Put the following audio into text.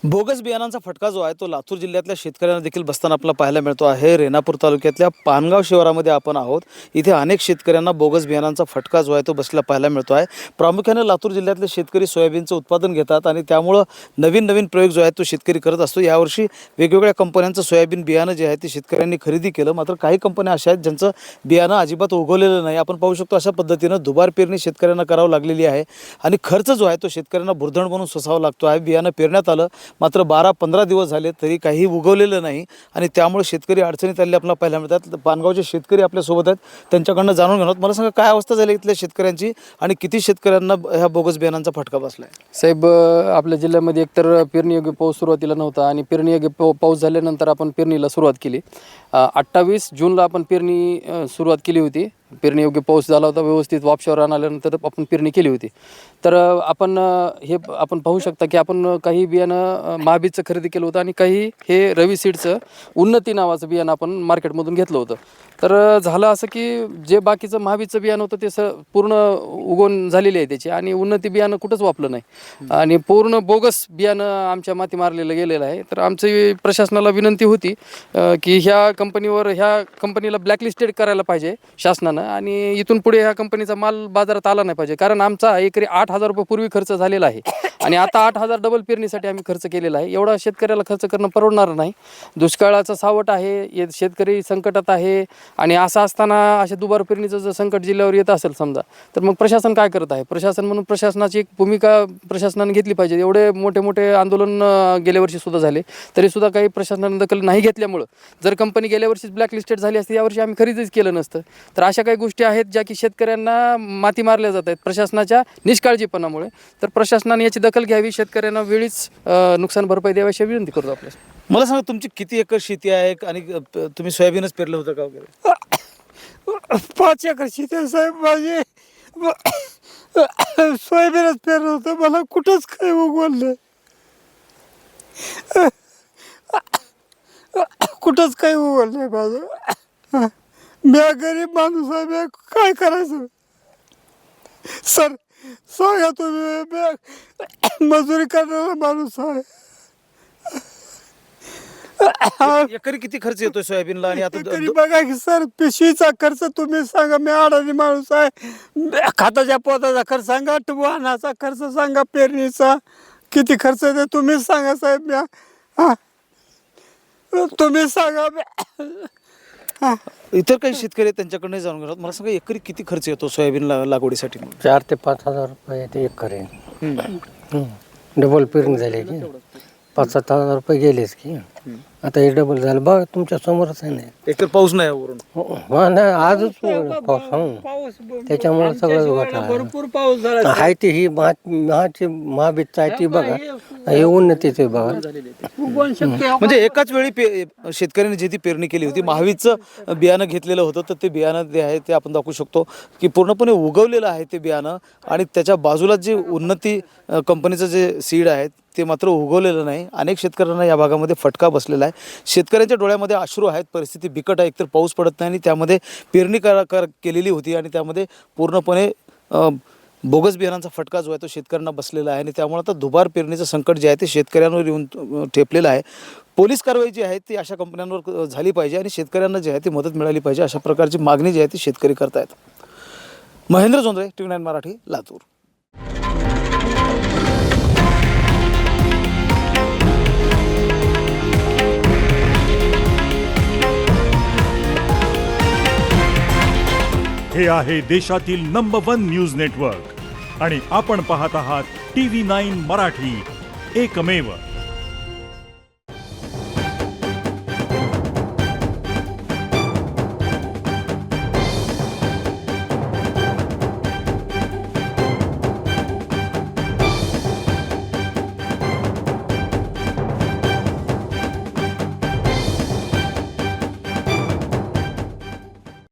Bogus बियाणांचा फटका जो आहे तो लातूर जिल्ह्यातल्या शेतकऱ्यांना देखील बसताना आपल्याला पाहायला मिळतो आहे। रेणापूर तालुक्यातल्या पानगाव शिवारामध्ये आपण आहोत। इथे अनेक शेतकऱ्यांना बोगस बियाणांचा फटका जो आहे तो बसलेला पाहायला मिळतो आहे। प्रामुख्याने लातूर जिल्ह्यातले शेतकरी सोयाबीनचं उत्पादन घेतात आणि त्यामुळे नवीन प्रयोग जो आहे तो शेतकरी करत असतो। यावर्षी वेगवेगळ्या कंपन्यांचं सोयाबीन बियाणं जे आहे ते शेतकऱ्यांनी खरेदी केलं, मात्र काही कंपन्या अशा आहेत ज्यांचं बियाणं अजिबात उगवलेलं नाही। आपण पाहू शकतो अशा पद्धतीनं दुबार पेरणी शेतकऱ्यांना करावं लागलेली आहे आणि खर्च जो आहे तो शेतकऱ्यांना बुरधण बनून सोसावा लागतो आहे। बियाणं पेरण्यात आलं, मात्र 12-15 दिवस झाले तरी काही उगवलेलं नाही आणि त्यामुळे शेतकरी अडचणीत आलेले आपल्याला पाहायला मिळतात। पानगावचे शेतकरी आपल्यासोबत आहेत, त्यांच्याकडनं जाणून घेणार आहोत। मला सांगा, काय अवस्था झाली इथल्या शेतकऱ्यांची आणि किती शेतकऱ्यांना ह्या बोगस बियाणांचा फटका बसला आहे? साहेब, आपल्या जिल्ह्यामध्ये एकतर पेरणीयोग्य पाऊस सुरुवातीला नव्हता आणि पेरणीयोग्य पाऊस झाल्यानंतर आपण पेरणीला सुरुवात केली। 28 जूनला आपण पेरणी सुरुवात केली होती। पेरणीयोग्य पाऊस झाला होता, व्यवस्थित वापशावर आल्यानंतर आपण पेरणी केली होती। तर आपण पाहू शकता की आपण काही बियाणं महाबीजचं खरेदी केलं होतं आणि काही हे रवी सीडचं उन्नती नावाचं बियाणं आपण मार्केटमधून घेतलं होतं। तर झालं असं की जे बाकीचं महाबीजचं बियाणं होतं ते पूर्ण उगवून झालेली आहे त्याची, आणि उन्नती बियाणं कुठंच वापरलं नाही आणि पूर्ण बोगस बियाणं आमच्या माती मारलेलं गेलेलं आहे। तर आमची प्रशासनाला विनंती होती की ह्या कंपनीला ब्लॅकलिस्टेड करायला पाहिजे शासनानं, आणि इथून पुढे ह्या कंपनीचा माल बाजारात आला नाही पाहिजे। कारण आमचा एकरी 8,000 रुपये पूर्वी खर्च झालेला आहे आणि आता 8,000 डबल पेरणीसाठी आम्ही खर्च केलेला आहे। एवढा शेतकऱ्याला खर्च करणं परवडणार नाही। दुष्काळाचं सावट आहे, शेतकरी संकटात आहे आणि असं असताना अशा दुबार पेरणीचं जर संकट जिल्ह्यावर येत असेल समजा, तर मग प्रशासन काय करत आहे? प्रशासन म्हणून प्रशासनाची एक भूमिका प्रशासनाने घेतली पाहिजे। एवढे मोठे आंदोलन गेल्या वर्षी सुद्धा झाले, तरीसुद्धा काही प्रशासनाने दखल नाही घेतल्यामुळं जर कंपनी गेल्या वर्षीच ब्लॅकलिस्टेड झाली असती, यावर्षी आम्ही खरेदीच केलं नसतं। तर अशा काही गोष्टी आहेत ज्या की शेतकऱ्यांना माती मारल्या जात आहेत प्रशासनाच्या निष्काळजीपणामुळे। तर प्रशासनाने याची दखल घ्यावी, शेतकऱ्यांना वेळीच नुकसान भरपाई द्यावी अशी विनंती करतो आपल्याला। मला सांगा, तुमची किती एकर शेती आहे आणि तुम्ही सोयाबीनच पेरलं होतं का वगैरे? 5 एकर शेती आहे साहेब माझी। सोयाबीनच पेरलं होतं, मला कुठंच काही उगवलं, कुठंच काही उगवलं नाही माझं। मी गरीब माणूस आहे, मी काय करायचं सर सांगा तुम्ही? मी मजुरी करणारा माणूस आहे। एकरी किती खर्च येतोय सोयाबीनला? आणि आता तरी बघा की सर, पिशवीचा खर्च तुम्ही सांगा, मी अडाणी माणूस आहे। खताच्या पोताचा खर्च सांगा, वाहनाचा खर्च सांगा, पेरणीचा किती खर्च येते तुम्हीच सांगा साहेब। तुम्ही सांगा। इतर काही शेतकरी आहेत, त्यांच्याकडनं जाणून घेणार आहोत। मला सांगा, एकरी किती खर्च येतो सोयाबीन लागवडीसाठी? 4 ते 5,000 रुपये ते एकर आहे। डबल पेरणी झाली की 5-7 हजार रुपये गेलेच की, आता हे डबल झालं बघा, तुमच्या समोरच आहे ना। एकतर पाऊस नाही वरून। नाही, आजच पाऊस त्याच्यामुळे सगळं घोटाळा भरपूर पाऊस झाला आहे। ती ही महाबीजचं आहे ती बघा, हे उन्नतीचं बघा। म्हणजे एकाच वेळी शेतकऱ्यांनी जी ती पेरणी केली होती, महावीजचं बियाणं घेतलेलं होतं, तर ते बियाणं जे आहे ते आपण दाखवू शकतो की पूर्णपणे उगवलेलं आहे ते बियाणं, आणि त्याच्या बाजूला जे उन्नती कंपनीचं जे सीड आहे ते मात्र उगवलेलं नाही। अनेक शेतकऱ्यांना या भागामध्ये फटका बसलेला आहे। शेतकऱ्यांच्या डोळ्यामध्ये अश्रू आहेत, परिस्थिती बिकट आहे। एकतर पाऊस पडत नाही आणि त्यामध्ये पेरणी केलेली होती आणि त्यामध्ये पूर्णपणे बोगस बियाणांचा फटका जो आहे तो शेतकऱ्यांना बसलेला आहे आणि त्यामुळे आता दुबार पेरणीचं संकट जे आहे ते शेतकऱ्यांवर येऊन ठेपलेलं आहे। पोलीस कारवाई जी आहे ती अशा कंपन्यांवर झाली पाहिजे आणि शेतकऱ्यांना जी आहे ती मदत मिळाली पाहिजे, अशा प्रकारची मागणी जी आहे ती शेतकरी करतायत। महेंद्र जोंधळे, TV9 मराठी, लातूर। हे आहे देशातील नंबर 1 न्यूज नेटवर्क आणि आपण पाहत आहात TV9 मराठी, एकमेव।